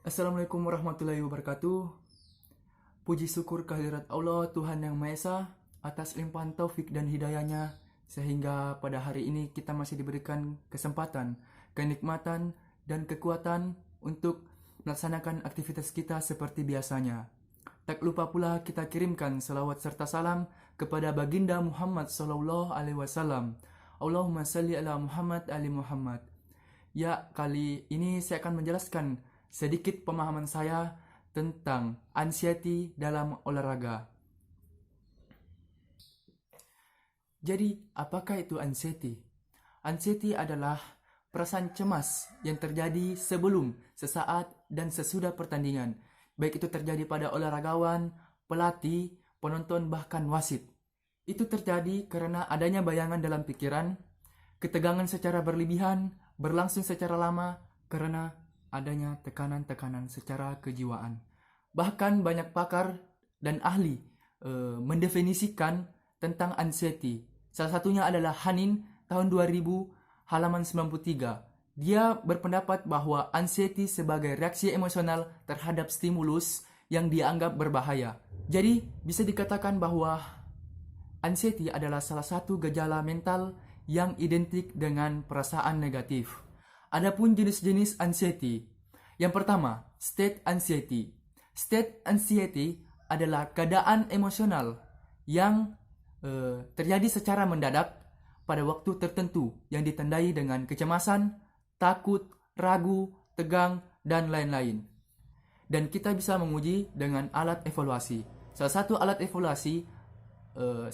Assalamualaikum warahmatullahi wabarakatuh. Puji syukur kehadirat Allah Tuhan Yang Maha Esa atas limpahan taufik dan hidayahnya sehingga pada hari ini kita masih diberikan kesempatan, kenikmatan, dan kekuatan untuk melaksanakan aktivitas kita seperti biasanya. Tak lupa pula kita kirimkan salawat serta salam kepada baginda Muhammad Sallallahu Alaihi Wasallam. Allahumma salli ala Muhammad ali Muhammad. Ya, kali ini saya akan menjelaskan sedikit pemahaman saya tentang anxiety dalam olahraga. Jadi, apakah itu anxiety? Anxiety adalah perasaan cemas yang terjadi sebelum, sesaat, dan sesudah pertandingan. Baik itu terjadi pada olahragawan, pelatih, penonton, bahkan wasit. Itu terjadi karena adanya bayangan dalam pikiran, ketegangan secara berlebihan, berlangsung secara lama karena adanya tekanan-tekanan secara kejiwaan. Bahkan banyak pakar dan ahli mendefinisikan tentang anxiety. Salah satunya adalah Hanin tahun 2000 halaman 93. Dia berpendapat bahwa anxiety sebagai reaksi emosional terhadap stimulus yang dianggap berbahaya. Jadi bisa dikatakan bahwa anxiety adalah salah satu gejala mental yang identik dengan perasaan negatif. Adapun jenis-jenis anxiety. Yang pertama, state anxiety. State anxiety adalah keadaan emosional yang terjadi secara mendadak pada waktu tertentu yang ditandai dengan kecemasan, takut, ragu, tegang, dan lain-lain. Dan kita bisa menguji dengan alat evaluasi. Salah satu alat evaluasi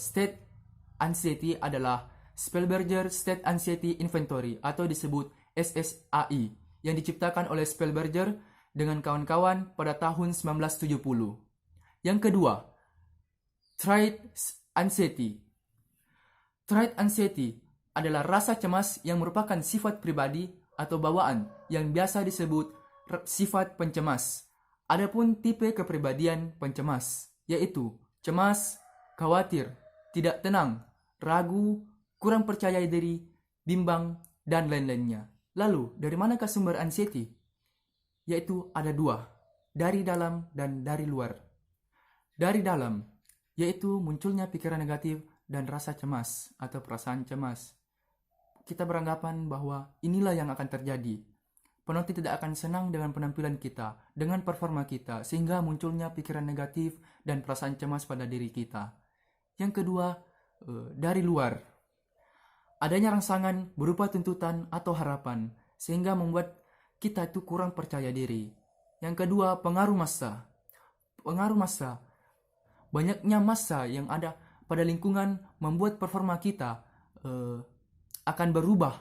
state anxiety adalah Spielberger State Anxiety Inventory atau disebut SSAI yang diciptakan oleh Spielberger dengan kawan-kawan pada tahun 1970. Yang kedua, trait anxiety. Trait anxiety adalah rasa cemas yang merupakan sifat pribadi atau bawaan yang biasa disebut sifat pencemas. Adapun tipe kepribadian pencemas yaitu cemas, khawatir, tidak tenang, ragu, kurang percaya diri, bimbang, dan lain-lainnya. Lalu, dari manakah sumber anxiety? Yaitu ada dua, dari dalam dan dari luar. Dari dalam, yaitu munculnya pikiran negatif dan rasa cemas atau perasaan cemas. Kita beranggapan bahwa inilah yang akan terjadi. Penonton tidak akan senang dengan penampilan kita, dengan performa kita, sehingga munculnya pikiran negatif dan perasaan cemas pada diri kita. Yang kedua, dari luar. Adanya rangsangan berupa tuntutan atau harapan, sehingga membuat kita itu kurang percaya diri. Yang kedua, pengaruh massa. Pengaruh massa. Banyaknya massa yang ada pada lingkungan membuat performa kita akan berubah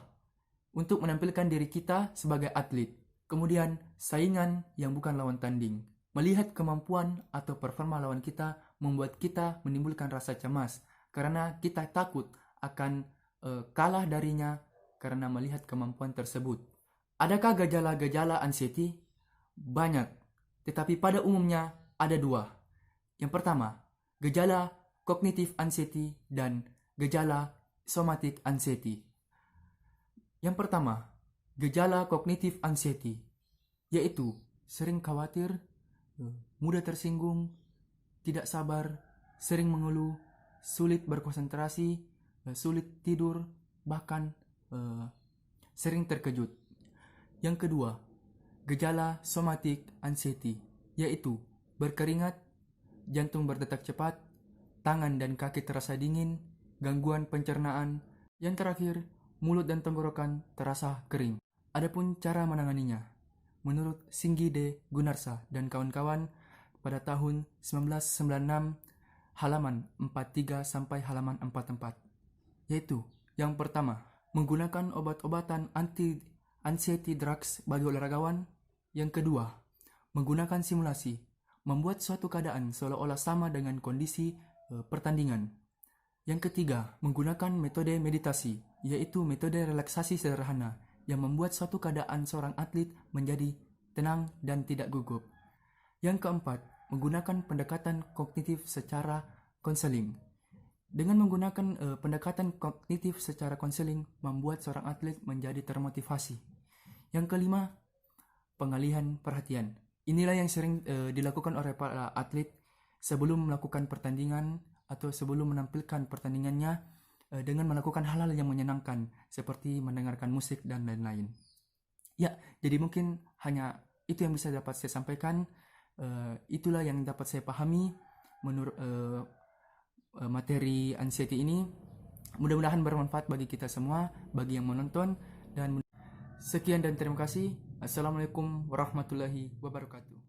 untuk menampilkan diri kita sebagai atlet. Kemudian, saingan yang bukan lawan tanding. Melihat kemampuan atau performa lawan kita membuat kita menimbulkan rasa cemas karena kita takut akan kalah darinya karena melihat kemampuan tersebut. Adakah gejala-gejala anxiety? Banyak, tetapi pada umumnya ada dua. Yang pertama, gejala cognitive anxiety dan gejala somatic anxiety. Yang pertama, gejala cognitive anxiety, yaitu sering khawatir, mudah tersinggung, tidak sabar, sering mengeluh, sulit berkonsentrasi, sulit tidur, bahkan sering terkejut. Yang kedua, gejala somatic anxiety, yaitu berkeringat, jantung berdetak cepat, tangan dan kaki terasa dingin, gangguan pencernaan. Yang terakhir, mulut dan tenggorokan terasa kering. Adapun cara menanganinya, menurut Singgi D. Gunarsa dan kawan-kawan pada tahun 1996 halaman 43 sampai halaman 44. Yaitu, yang pertama, menggunakan obat-obatan anti-anxiety drugs bagi olahragawan. Yang kedua, menggunakan simulasi, membuat suatu keadaan seolah-olah sama dengan kondisi pertandingan. Yang ketiga, menggunakan metode meditasi, yaitu metode relaksasi sederhana yang membuat suatu keadaan seorang atlet menjadi tenang dan tidak gugup. Yang keempat, menggunakan pendekatan kognitif secara konseling. Dengan menggunakan pendekatan kognitif secara konseling membuat seorang atlet menjadi termotivasi. Yang kelima, pengalihan perhatian. inilah yang sering dilakukan oleh para atlet sebelum melakukan pertandingan atau sebelum menampilkan pertandingannya, dengan melakukan hal-hal yang menyenangkan seperti mendengarkan musik dan lain-lain. Ya, jadi mungkin hanya itu yang bisa dapat saya sampaikan. Itulah yang dapat saya pahami menurut materi anxiety ini. Mudah-mudahan bermanfaat bagi kita semua, bagi yang menonton, dan sekian dan terima kasih. Assalamualaikum warahmatullahi wabarakatuh.